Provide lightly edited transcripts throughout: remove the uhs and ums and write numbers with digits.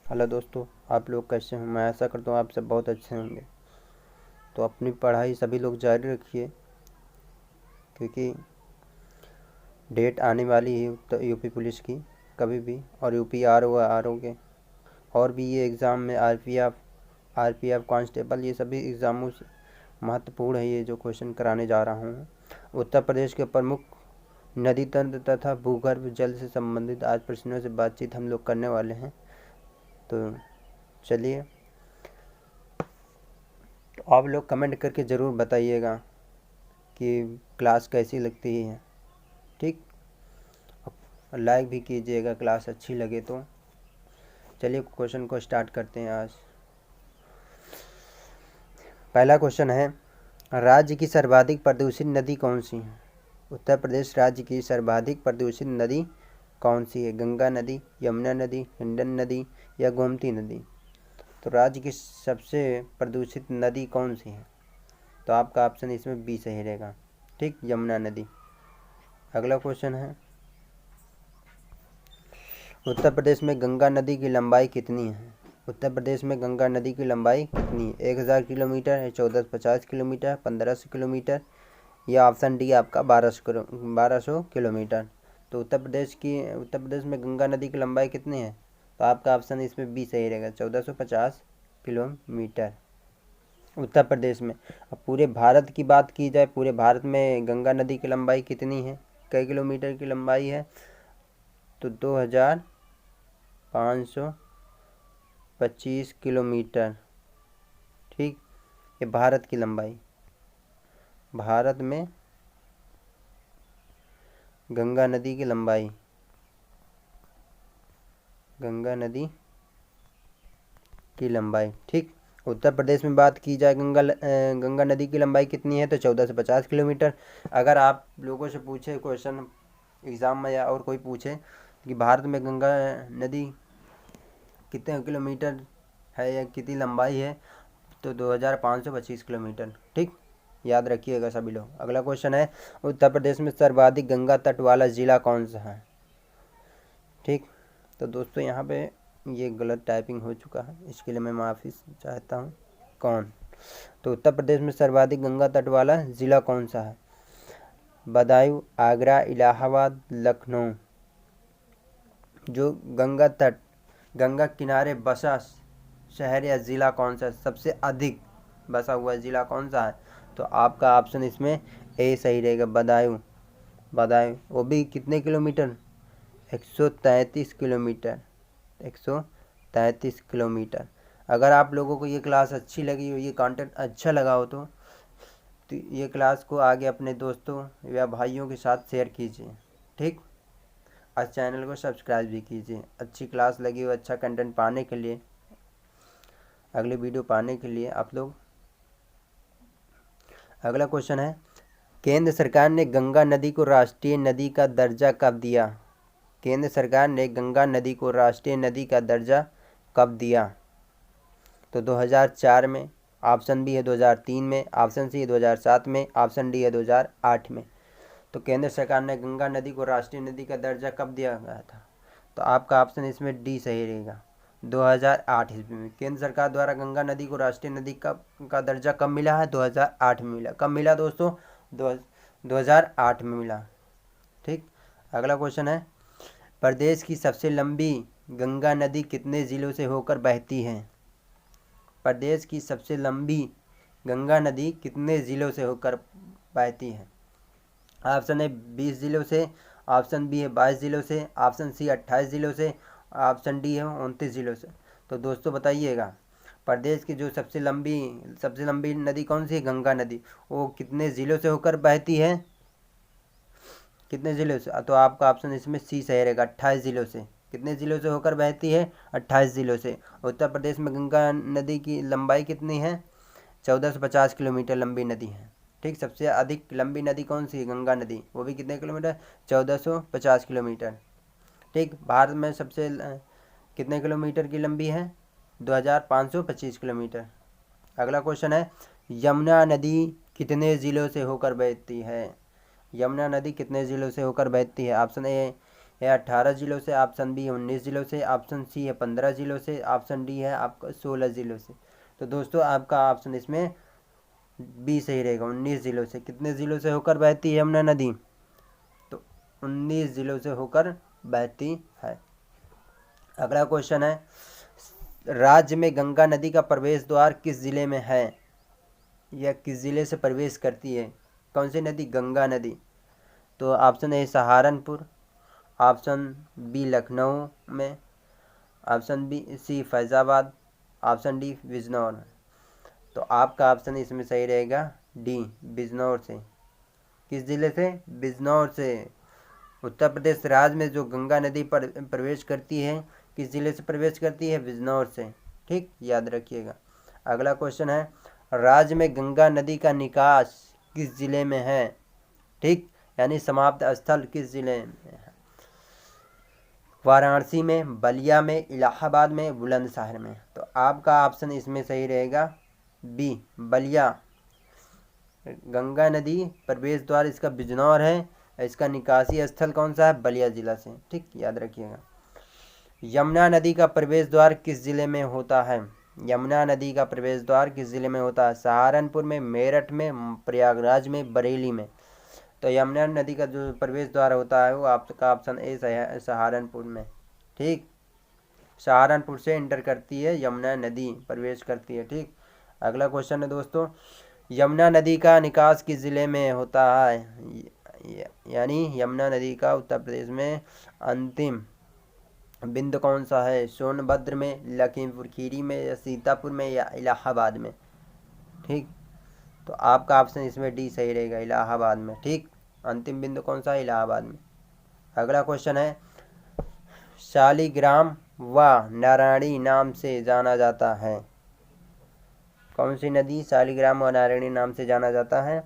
Hello दोस्तों, आप लोग कैसे हैं? मैं आशा करता हूँ आप सब बहुत अच्छे होंगे। तो अपनी पढ़ाई सभी लोग जारी रखिए, क्योंकि डेट आने वाली है तो यूपी पुलिस की कभी भी, और यूपी आर ओ के, और भी ये एग्ज़ाम में आरपीएफ कांस्टेबल, ये सभी एग्ज़ामों से महत्वपूर्ण है ये जो क्वेश्चन कराने जा रहा हूँ। उत्तर प्रदेश के प्रमुख नदी तंत्र तथा भूगर्भ जल से संबंधित आज प्रश्नों से बातचीत हम लोग करने वाले हैं। तो चलिए, तो आप लोग कमेंट करके ज़रूर बताइएगा कि क्लास कैसी लगती है। ठीक, लाइक भी कीजिएगा क्लास अच्छी लगे तो। चलिए क्वेश्चन को स्टार्ट करते हैं आज। पहला क्वेश्चन है, राज्य की सर्वाधिक प्रदूषित नदी कौन सी है? उत्तर प्रदेश राज्य की सर्वाधिक प्रदूषित नदी कौन सी है? गंगा नदी, यमुना नदी, हिंडन नदी या गोमती नदी? तो राज्य की सबसे प्रदूषित नदी कौन सी है? तो आपका ऑप्शन इसमें बी सही रहेगा। ठीक, यमुना नदी। अगला क्वेश्चन है, उत्तर प्रदेश में गंगा नदी की लंबाई कितनी है? उत्तर प्रदेश में गंगा नदी की लंबाई कितनी है? 1000 किलोमीटर है, 1450 किलोमीटर, 1500 किलोमीटर या ऑप्शन डी आपका 1200 किलोमीटर? तो उत्तर प्रदेश में गंगा नदी की लंबाई कितनी है? तो आपका ऑप्शन इसमें बी सही रहेगा, 1450 किलोमीटर उत्तर प्रदेश में। अब पूरे भारत की बात की जाए, पूरे भारत में गंगा नदी की लंबाई कितनी है, कई किलोमीटर की लंबाई है? तो 2525 किलोमीटर। ठीक, ये भारत की लंबाई। भारत में गंगा नदी की लंबाई, गंगा नदी की लंबाई। ठीक, उत्तर प्रदेश में बात की जाए गंगा नदी की लंबाई कितनी है? तो 1450 किलोमीटर। अगर आप लोगों से पूछे क्वेश्चन एग्ज़ाम में, या और कोई पूछे कि भारत में गंगा नदी कितने किलोमीटर है या कितनी लंबाई है, तो 2525 किलोमीटर। ठीक, याद रखिएगा सभी लोग। अगला क्वेश्चन है, उत्तर प्रदेश में सर्वाधिक गंगा तट वाला ज़िला कौन सा है? ठीक, तो दोस्तों यहाँ पे ये गलत टाइपिंग हो चुका है, इसके लिए मैं माफ़ी चाहता हूँ। कौन? तो उत्तर प्रदेश में सर्वाधिक गंगा तट वाला ज़िला कौन सा है? बदायूं, आगरा, इलाहाबाद, लखनऊ? जो गंगा किनारे बसा शहर या ज़िला कौन सा है? सबसे अधिक बसा हुआ ज़िला कौन सा है? तो आपका ऑप्शन इसमें ए सही रहेगा, बदायूं। वो भी कितने किलोमीटर? 133 किलोमीटर। 133 किलोमीटर। अगर आप लोगों को ये क्लास अच्छी लगी हो, ये कंटेंट अच्छा लगा हो, तो ये क्लास को आगे अपने दोस्तों या भाइयों के साथ शेयर कीजिए। ठीक, और चैनल को सब्सक्राइब भी कीजिए। अच्छी क्लास लगी हो, अच्छा कंटेंट पाने के लिए, अगले वीडियो पाने के लिए आप लोग। अगला क्वेश्चन है, केंद्र सरकार ने गंगा नदी को राष्ट्रीय नदी का दर्जा कब दिया? केंद्र सरकार ने गंगा नदी को राष्ट्रीय नदी का दर्जा कब दिया? तो 2004 में, ऑप्शन बी है 2003 में, ऑप्शन सी है 2007 में, ऑप्शन डी है 2008 में। तो केंद्र सरकार ने गंगा नदी को राष्ट्रीय नदी का दर्जा कब दिया गया था? तो आपका ऑप्शन इसमें डी सही रहेगा, 2008 ईस्वी में। केंद्र सरकार द्वारा गंगा नदी को राष्ट्रीय नदी का दर्जा कब मिला है? 2008 में मिला। कब मिला दोस्तों? 2008 में मिला। ठीक, अगला क्वेश्चन है, प्रदेश की सबसे लंबी गंगा नदी कितने ज़िलों से होकर बहती है? प्रदेश की सबसे लंबी गंगा नदी कितने ज़िलों से होकर बहती है? ऑप्शन ए 20 ज़िलों से, ऑप्शन बी है 22 ज़िलों से, ऑप्शन सी 28 ज़िलों से, ऑप्शन डी है 29 ज़िलों से। तो दोस्तों बताइएगा, प्रदेश की जो सबसे लंबी नदी कौन सी है? गंगा नदी। वो कितने ज़िलों से होकर बहती है? कितने ज़िलों से? तो आपका ऑप्शन इसमें सी सही रहेगा, 28 ज़िलों से। कितने ज़िलों से होकर बहती है? 28 ज़िलों से। उत्तर प्रदेश में गंगा नदी की लंबाई कितनी है? 1450 किलोमीटर लंबी नदी है। ठीक, सबसे अधिक लंबी नदी कौन सी है? गंगा नदी। वो भी कितने किलोमीटर? 1450 किलोमीटर। ठीक, भारत में सबसे कितने किलोमीटर की लंबी है? 2525 किलोमीटर। अगला क्वेश्चन है, यमुना नदी कितने ज़िलों से होकर बहती है? यमुना नदी कितने ज़िलों से होकर बहती है? ऑप्शन ए है 18 ज़िलों से, ऑप्शन बी है 19 ज़िलों से, ऑप्शन सी है 15 ज़िलों से, ऑप्शन डी है आपका 16 ज़िलों से। तो दोस्तों आपका ऑप्शन इसमें बी सही रहेगा, 19 ज़िलों से। कितने ज़िलों से होकर बहती है यमुना नदी? तो 19 ज़िलों से होकर बहती है। अगला क्वेश्चन है, राज्य में गंगा नदी का प्रवेश द्वार किस ज़िले में है, या किस ज़िले से प्रवेश करती है? कौन सी नदी? गंगा नदी। तो option A Saharanpur, option B Lucknow में, option B C Faizabad, option D Bijnor. तो आपका ऑप्शन इसमें सही रहेगा डी, बिजनौर से। किस ज़िले से? बिजनौर से। उत्तर प्रदेश राज्य में जो गंगा नदी पर प्रवेश करती है, किस ज़िले से प्रवेश करती है? बिजनौर से। ठीक, याद रखिएगा। अगला क्वेश्चन है, राज्य में गंगा नदी का निकास किस ज़िले में है? ठीक, यानी समाप्त स्थल किस ज़िले में है? वाराणसी में, बलिया में, इलाहाबाद में, बुलंदशहर में। तो आपका ऑप्शन इसमें सही रहेगा बी, बलिया। गंगा नदी प्रवेश द्वार इसका बिजनौर है, इसका निकासी स्थल कौन सा है? बलिया जिला से। ठीक, याद रखिएगा। यमुना नदी का प्रवेश द्वार किस जिले में होता है? यमुना नदी का प्रवेश द्वार किस जिले में होता है? सहारनपुर में, मेरठ में, प्रयागराज में, बरेली में। तो यमुना नदी का जो प्रवेश द्वार होता है वो आपका ऑप्शन ए है, सहारनपुर में। ठीक, सहारनपुर से इंटर करती है यमुना नदी, प्रवेश करती है। ठीक, अगला क्वेश्चन है दोस्तों, यमुना नदी का निकास किस ज़िले में होता है? यानी यमुना नदी का उत्तर प्रदेश में अंतिम बिंदु कौन सा है? सोनभद्र में, लखीमपुर खीरी में, या सीतापुर में, या इलाहाबाद में। ठीक, तो आपका ऑप्शन इसमें डी सही रहेगा, इलाहाबाद में। ठीक, अंतिम बिंदु कौन सा है? इलाहाबाद में। अगला क्वेश्चन है, शालिग्राम व नारायणी नाम से जाना जाता है। कौन सी नदी शालिग्राम व नारायणी नाम से जाना जाता है?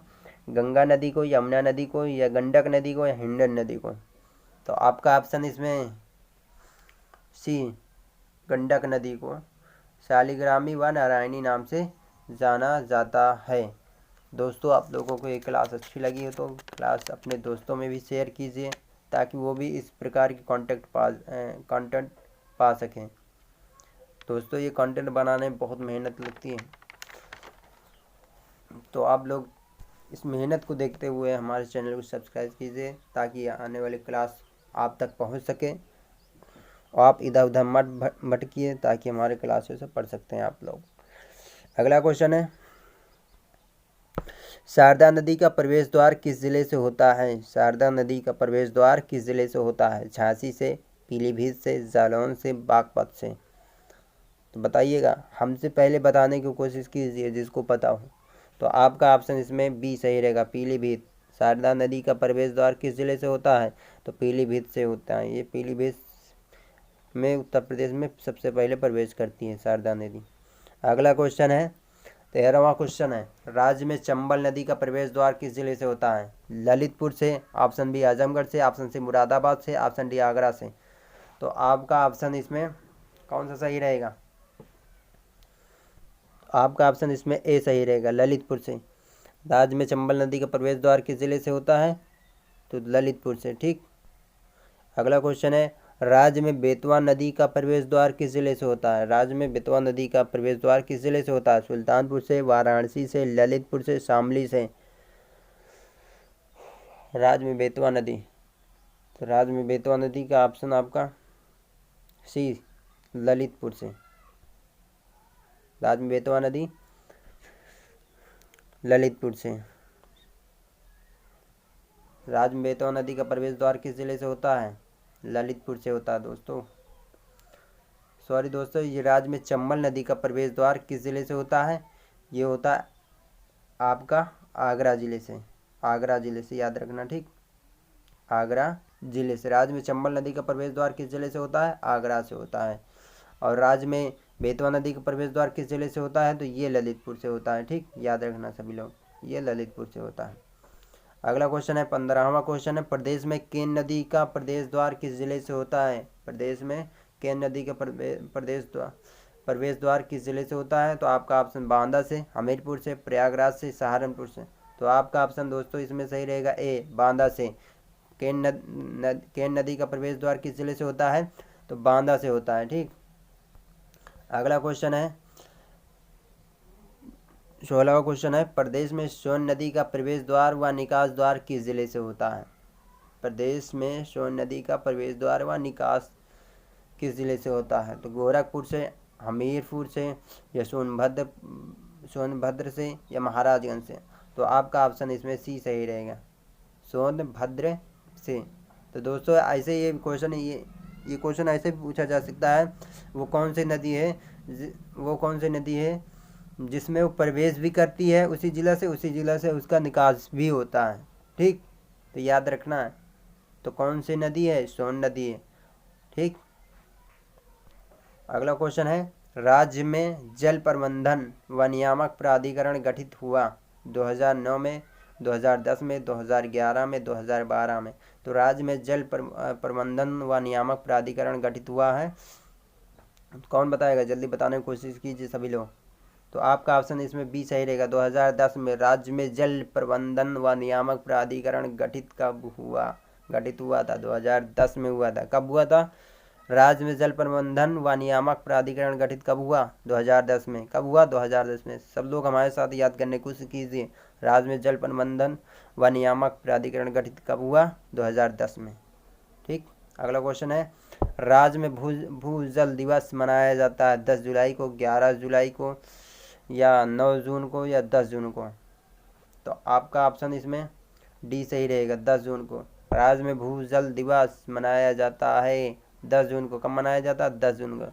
गंगा नदी को, यमुना नदी को, या गंडक नदी को, या हिंडन नदी को। तो आपका ऑप्शन इसमें सी, गंडक नदी को शालिग्रामी व नारायणी नाम से जाना जाता है। दोस्तों आप लोगों को ये क्लास अच्छी लगी हो तो क्लास अपने दोस्तों में भी शेयर कीजिए, ताकि वो भी इस प्रकार की कंटेंट पा सकें। दोस्तों ये कंटेंट बनाने में बहुत मेहनत लगती है, तो आप लोग इस मेहनत को देखते हुए हमारे चैनल को सब्सक्राइब कीजिए, ताकि आने वाली क्लास आप तक पहुंच सके। और आप इधर उधर मत भटकिए, ताकि हमारे क्लासों से पढ़ सकते हैं आप लोग। अगला क्वेश्चन है, शारदा नदी का प्रवेश द्वार किस ज़िले से होता है? शारदा नदी का प्रवेश द्वार किस ज़िले से होता है? झांसी से, पीलीभीत से, जालौन से, बागपत से। तो बताइएगा, हमसे पहले बताने की कोशिश कीजिए जिसको पता हो। तो आपका ऑप्शन इसमें बी सही रहेगा, पीलीभीत। शारदा नदी का प्रवेश द्वार किस ज़िले से होता है? तो पीलीभीत से होता है। ये पीलीभीत में उत्तर प्रदेश में सबसे पहले प्रवेश करती है शारदा नदी। अगला क्वेश्चन है, 13वां क्वेश्चन है, राज्य में चंबल नदी का प्रवेश द्वार किस ज़िले से होता है? ललितपुर से, ऑप्शन बी आजमगढ़ से, ऑप्शन सी मुरादाबाद से, ऑप्शन डी आगरा से। तो आपका ऑप्शन इसमें कौन सा सही रहेगा? आपका ऑप्शन इसमें ए सही रहेगा, ललितपुर से। राज्य में चंबल नदी का प्रवेश द्वार किस ज़िले से होता है? तो ललितपुर से। ठीक, अगला क्वेश्चन है, राज्य में बेतवा नदी का प्रवेश द्वार किस ज़िले से होता है? राज्य में बेतवा नदी का प्रवेश द्वार किस ज़िले से होता है? सुल्तानपुर से, वाराणसी से, ललितपुर से, शामली से। राज्य में बेतवा नदी, तो राज्य में बेतवा नदी का ऑप्शन आपका सी, ललितपुर से। राज्य में बेतवा नदी ललितपुर से। राज्य में बेतवा नदी का प्रवेश द्वार किस ज़िले से होता है? ललितपुर से होता है दोस्तों। सॉरी दोस्तों, ये राज्य में चंबल नदी का प्रवेश द्वार किस ज़िले से होता है? ये होता है आपका आगरा ज़िले से। आगरा ज़िले से, याद रखना। ठीक, आगरा ज़िले से। राज्य में चंबल नदी का प्रवेश द्वार किस ज़िले से होता है? आगरा से होता है। और राज्य में बेतवा नदी का प्रवेश द्वार किस ज़िले से होता है? तो ये ललितपुर से होता है। ठीक, याद रखना सभी लोग, ये ललितपुर से होता है। अगला क्वेश्चन है, 15वां क्वेश्चन है, प्रदेश में केन नदी का प्रवेश द्वार किस ज़िले से होता है? प्रदेश में केन नदी का प्रवेश द्वार किस ज़िले से होता है? तो आपका ऑप्शन बांदा से, हमीरपुर से, प्रयागराज से, सहारनपुर से। तो आपका ऑप्शन दोस्तों इसमें सही रहेगा ए, बांदा से। केन नदी का प्रवेश द्वार किस जिले से होता है? तो बांदा से होता है। ठीक, अगला क्वेश्चन है 16वां क्वेश्चन है, प्रदेश में सोन नदी का प्रवेश द्वार व निकास द्वार किस जिले से होता है? प्रदेश में सोन नदी का प्रवेश द्वार व निकास किस जिले से होता है? तो गोरखपुर से, हमीरपुर से, या सोनभद्र से, या महाराजगंज से। तो आपका ऑप्शन इसमें सी सही रहेगा, सोनभद्र से। तो दोस्तों ऐसे ये क्वेश्चन ऐसे पूछा जा सकता है, वो कौन सी नदी है जिसमें वो प्रवेश भी करती है उसी जिला से उसका निकास भी होता है। ठीक, तो याद रखना है। तो कौन सी नदी है? सोन नदी है। ठीक, अगला क्वेश्चन है, राज्य में जल प्रबंधन व नियामक प्राधिकरण गठित हुआ 2009 में, 2010 में, 2011 में, 2012 में। तो राज्य में जल प्रबंधन व नियामक प्राधिकरण गठित हुआ है, कौन बताएगा? जल्दी बताने की कोशिश कीजिए सभी लोग। तो आपका ऑप्शन इसमें बी सही रहेगा, 2010 में राज्य में जल प्रबंधन व नियामक प्राधिकरण गठित हुआ था 2010 में हुआ था। कब हुआ था? राज्य में जल प्रबंधन व नियामक प्राधिकरण गठित कब हुआ? 2010 में। कब हुआ? 2010 में। सब लोग हमारे साथ याद करने की कोशिश कीजिए, राज्य में जल प्रबंधन व नियामक प्राधिकरण गठित कब हुआ? 2010 में। ठीक, अगला क्वेश्चन है, राज्य में भूजल दिवस मनाया जाता है 10 जुलाई को, 11 जुलाई को, या 9 जून को, या 10 जून को। तो आपका ऑप्शन इसमें डी सही रहेगा, 10 जून को। राज्य में भूजल दिवस मनाया जाता है 10 जून को। कब मनाया जाता है? 10 जून को।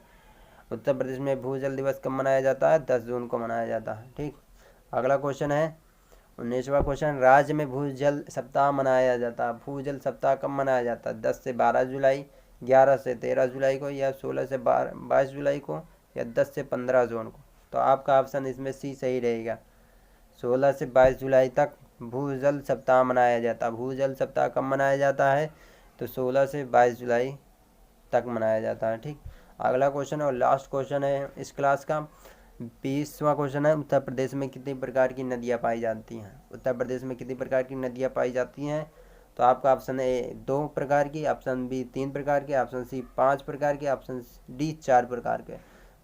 उत्तर प्रदेश में भूजल दिवस कब मनाया जाता है? 10 जून को मनाया जाता है। ठीक, अगला क्वेश्चन है 19वां क्वेश्चन, राज्य में भूजल सप्ताह मनाया जाता है। भूजल सप्ताह कब मनाया जाता है? 10 से 12 जुलाई, 11 से 13 जुलाई को, या 16 से 22 जुलाई को, या 10 से 15 जून को। तो आपका ऑप्शन इसमें सी सही रहेगा, 16 से 22 जुलाई तक भूजल सप्ताह मनाया जाता है। भूजल सप्ताह कब मनाया जाता है? तो 16 से 22 जुलाई तक मनाया जाता है। ठीक, अगला क्वेश्चन और लास्ट क्वेश्चन है इस क्लास का, 20वां क्वेश्चन है, उत्तर प्रदेश में कितनी प्रकार की नदियाँ पाई जाती हैं? उत्तर प्रदेश में कितनी प्रकार की नदियाँ पाई जाती हैं? तो आपका ऑप्शन ए 2 प्रकार की, ऑप्शन बी 3 प्रकार के, ऑप्शन सी 5 प्रकार के, ऑप्शन डी 4 प्रकार के।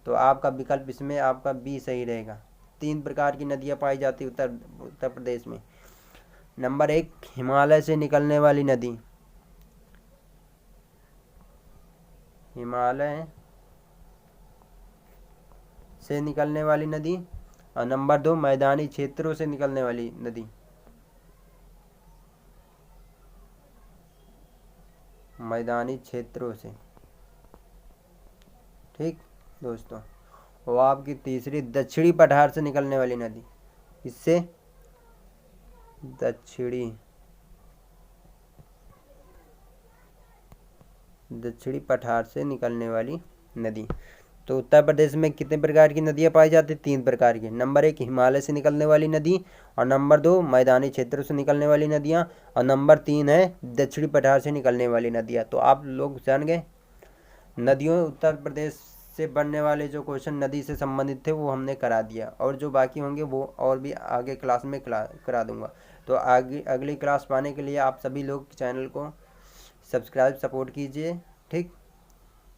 तो आपका विकल्प इसमें आपका बी सही रहेगा, 3 प्रकार की नदियाँ पाई जाती उत्तर प्रदेश में। नंबर 1, हिमालय से निकलने वाली नदी, हिमालय से निकलने वाली नदी। और नंबर 2, मैदानी क्षेत्रों से निकलने वाली नदी, मैदानी क्षेत्रों से। ठीक दोस्तों, और आपकी तीसरी, दक्षिणी पठार से निकलने वाली नदी। इससे दक्षिणी पठार से निकलने वाली नदी। तो उत्तर प्रदेश में कितने प्रकार की नदियाँ पाई जाती? 3 प्रकार की। नंबर 1, हिमालय से निकलने वाली नदी, और नंबर 2, मैदानी क्षेत्रों से निकलने वाली नदियाँ, और नंबर 3 है दक्षिणी पठार से निकलने वाली नदियाँ। तो आप लोग जान गए नदियों, उत्तर प्रदेश से बनने वाले जो क्वेश्चन नदी से संबंधित थे वो हमने करा दिया, और जो बाकी होंगे वो और भी आगे क्लास में करा दूंगा। तो आगे अगली क्लास पाने के लिए आप सभी लोग चैनल को सब्सक्राइब सपोर्ट कीजिए। ठीक,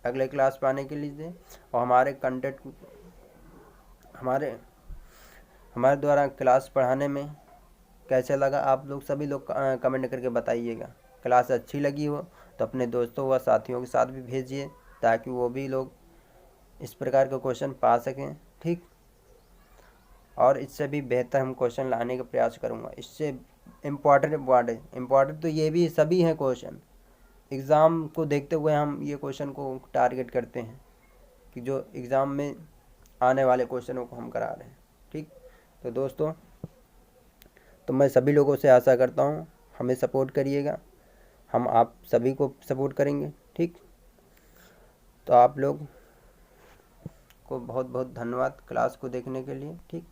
अगले क्लास पाने के लिए, और हमारे कंटेंट हमारे द्वारा क्लास पढ़ाने में कैसे लगा आप लोग सभी लोग कमेंट करके बताइएगा। क्लास अच्छी लगी हो तो अपने दोस्तों व साथियों के साथ भी भेजिए, ताकि वो भी लोग इस प्रकार के क्वेश्चन पा सकें। ठीक, और इससे भी बेहतर हम क्वेश्चन लाने का प्रयास करूँगा। इससे इम्पॉर्टेंट तो ये भी सभी हैं क्वेश्चन, एग्ज़ाम को देखते हुए हम ये क्वेश्चन को टारगेट करते हैं कि जो एग्ज़ाम में आने वाले क्वेश्चनों को हम करा रहे हैं। ठीक, तो दोस्तों, तो मैं सभी लोगों से आशा करता हूँ हमें सपोर्ट करिएगा, हम आप सभी को सपोर्ट करेंगे। ठीक, तो आप लोग को बहुत बहुत धन्यवाद क्लास को देखने के लिए। ठीक।